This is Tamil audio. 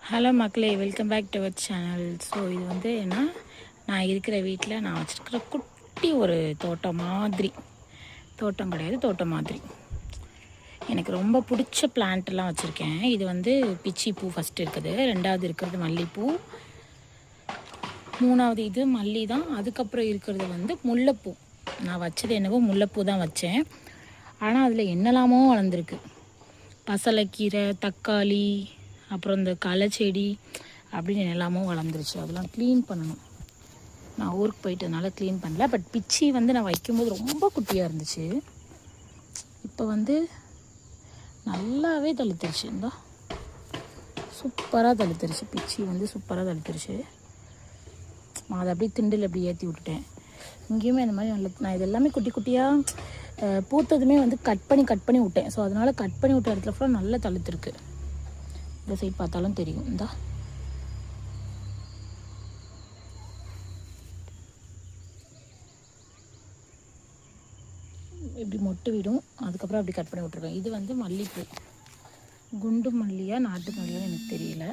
ஹலோ மக்களே, welcome back to our channel. So இது வந்து என்ன, நான் இருக்கிற வீட்டில் நான் வச்சுருக்கிற குட்டி ஒரு தோட்டம் மாதிரி, தோட்டம் கிடையாது தோட்டம் மாதிரி. எனக்கு ரொம்ப பிடிச்ச பிளான்ட்லாம் வச்சுருக்கேன். இது வந்து பிச்சி பூ ஃபஸ்ட்டு இருக்குது, ரெண்டாவது இருக்கிறது மல்லிகைப்பூ, மூணாவது இது மல்லி தான். அதுக்கப்புறம் இருக்கிறது வந்து முல்லைப்பூ. நான் வச்சது என்னவோ முல்லைப்பூ தான் வச்சேன். ஆனால் அதில் என்னெல்லாமோ வளர்ந்துருக்கு. பசலைக்கீரை, தக்காளி, அப்புறம் இந்த களை செடி அப்படின்னு எல்லாமோ வளர்ந்துருச்சு. அதெல்லாம் க்ளீன் பண்ணணும். நான் ஊருக்கு போயிட்டதுனால க்ளீன் பண்ணல. பட் பிச்சி வந்து நான் வைக்கும்போது ரொம்ப குட்டியாக இருந்துச்சு. இப்போ வந்து நல்லாவே தழுத்துருச்சு. இந்தா சூப்பராக தழுத்துருச்சு. பிச்சி வந்து சூப்பராக தழுத்துருச்சு. நான் அதை அப்படியே திண்டில் அப்படி ஏற்றி விட்டுட்டேன். இங்கேயுமே அந்த மாதிரி நல்ல, நான் இது எல்லாமே குட்டி குட்டியாக பூத்ததுமே வந்து கட் பண்ணி விட்டேன். ஸோ அதனால் கட் பண்ணி விட்ட இடத்துல ஃபுல்லாக நல்லா தழுத்துருக்கு. இந்த சைட் பார்த்தாலும் தெரியும். இந்தா இப்படி மொட்டு விடும். அதுக்கப்புறம் அப்படி கட் பண்ணி விட்ருக்கேன். இது வந்து மல்லிகைப்பூ. குண்டு மல்லியா நாட்டு மல்லியான்னு எனக்கு தெரியல.